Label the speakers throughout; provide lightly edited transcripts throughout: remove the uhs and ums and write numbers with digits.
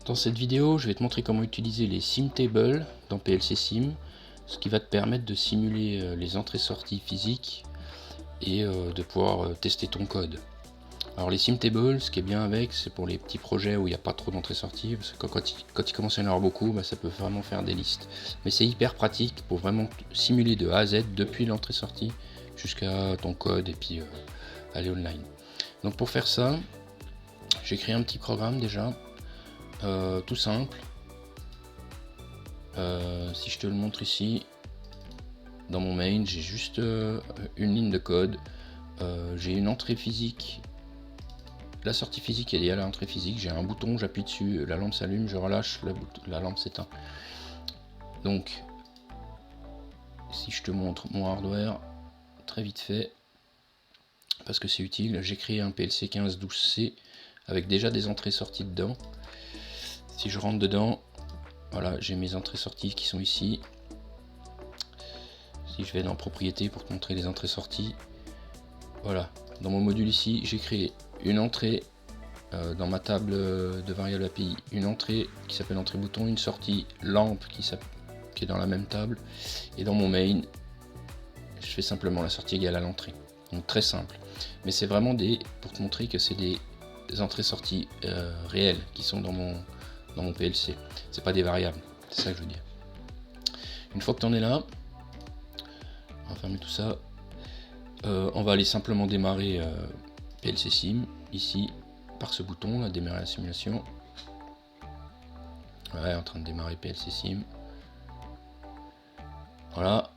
Speaker 1: Dans cette vidéo, je vais te montrer comment utiliser les SimTables dans PLC Sim, ce qui va te permettre de simuler les entrées-sorties physiques et de pouvoir tester ton code. Alors les SimTables, ce qui est bien avec, c'est pour les petits projets où il n'y a pas trop d'entrées-sorties, parce que quand il commence à y en avoir beaucoup, ça peut vraiment faire des listes. Mais c'est hyper pratique pour vraiment simuler de A à Z depuis l'entrée-sortie jusqu'à ton code et puis aller online. Donc pour faire ça, j'ai créé un petit programme déjà. Tout simple. Si je te le montre ici, dans mon main, j'ai juste une ligne de code. J'ai une entrée physique. La sortie physique est liée à l'entrée physique. J'ai un bouton, j'appuie dessus, la lampe s'allume, je relâche, la lampe s'éteint. Donc, si je te montre mon hardware, très vite fait, parce que c'est utile, j'ai créé un PLC 1512C avec déjà des entrées-sorties dedans. Si je rentre dedans, voilà, j'ai mes entrées-sorties qui sont ici. Si je vais dans propriétés pour te montrer les entrées-sorties, voilà, dans mon module ici, j'ai créé une entrée dans ma table de variable API, une entrée qui s'appelle entrée bouton, une sortie lampe qui est dans la même table, et dans mon main, je fais simplement la sortie égale à l'entrée. Donc très simple, mais c'est vraiment pour te montrer que c'est des entrées-sorties réelles qui sont dans mon PLC. C'est pas des variables, c'est ça que je veux dire. Une fois que tu en es là, on va fermer tout ça. On va aller simplement démarrer PLC Sim ici par ce bouton là, démarrer la simulation. Ouais, en train de démarrer PLC Sim. Voilà.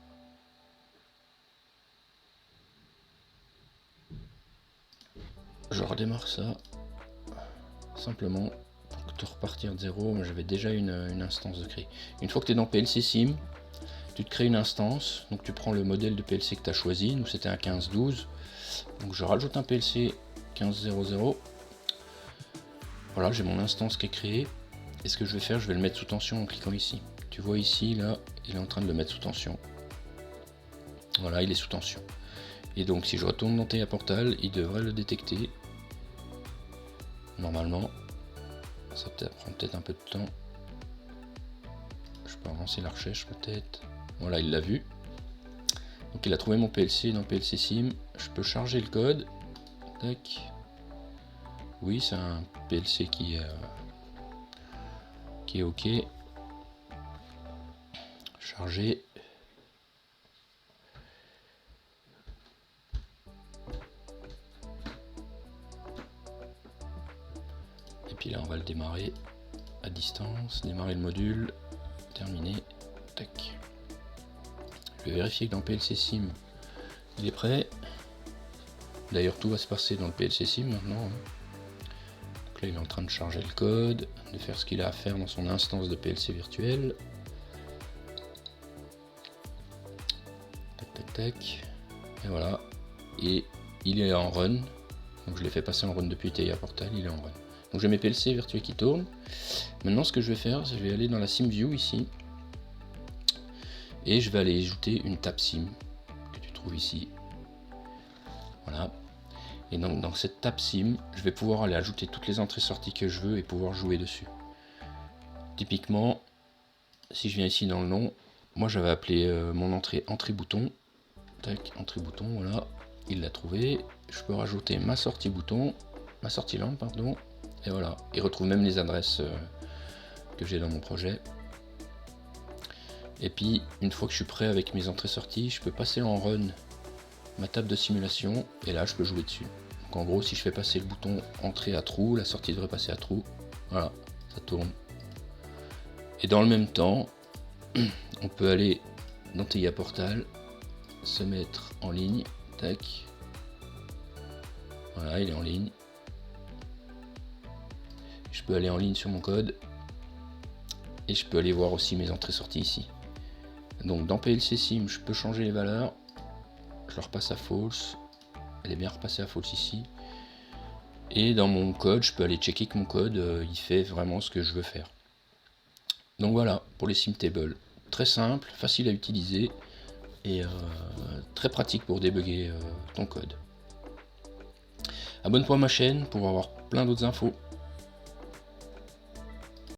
Speaker 1: Je redémarre ça simplement pour te repartir de zéro. Moi j'avais déjà une instance de créer. Une fois que tu es dans PLC Sim, tu te crées une instance, donc tu prends le modèle de PLC que tu as choisi, nous c'était un 1512, donc je rajoute un PLC 1500, voilà, j'ai mon instance qui est créée, et ce que je vais faire, je vais le mettre sous tension en cliquant ici. Tu vois ici, là, il est en train de le mettre sous tension. Voilà, il est sous tension. Et donc si je retourne dans TIA Portal, il devrait le détecter. Normalement, ça prend peut-être un peu de temps. Je peux avancer la recherche peut-être. Voilà, il l'a vu. Donc il a trouvé mon PLC dans PLC Sim. Je peux charger le code. Tac. Oui, c'est un PLC qui est OK. Chargé. Et puis là, on va le démarrer à distance. Démarrer le module. Terminé. Tac. Je vais vérifier que dans PLC Sim, il est prêt. D'ailleurs, tout va se passer dans le PLC Sim maintenant. Donc là, il est en train de charger le code, de faire ce qu'il a à faire dans son instance de PLC virtuel. Tac, tac, tac. Et voilà. Et il est en run. Donc je l'ai fait passer en run depuis TIA Portal, il est en run. Donc j'ai mes PLC virtuels qui tournent. Maintenant, ce que je vais faire, c'est que je vais aller dans la SimView ici. Et je vais aller ajouter une table Sim que tu trouves ici. Voilà. Et donc dans cette table Sim, je vais pouvoir aller ajouter toutes les entrées-sorties que je veux et pouvoir jouer dessus. Typiquement, si je viens ici dans le nom, moi j'avais appelé mon entrée bouton. Tac, entrée bouton, voilà. Il l'a trouvé. Je peux rajouter ma sortie bouton, ma sortie lampe, pardon. Et voilà. Il retrouve même les adresses que j'ai dans mon projet. Et puis, une fois que je suis prêt avec mes entrées-sorties, je peux passer en run ma table de simulation, et là, je peux jouer dessus. Donc en gros, si je fais passer le bouton entrée à trou, la sortie devrait passer à trou. Voilà, ça tourne. Et dans le même temps, on peut aller dans TIA Portal, se mettre en ligne, tac. Voilà, il est en ligne. Je peux aller en ligne sur mon code, et je peux aller voir aussi mes entrées-sorties ici. Donc dans PLC Sim, je peux changer les valeurs. Je le repasse à false. Elle est bien repassée à false ici. Et dans mon code, je peux aller checker que mon code, il fait vraiment ce que je veux faire. Donc voilà, pour les SimTables. Très simple, facile à utiliser et très pratique pour débugger ton code. Abonne-toi à ma chaîne pour avoir plein d'autres infos.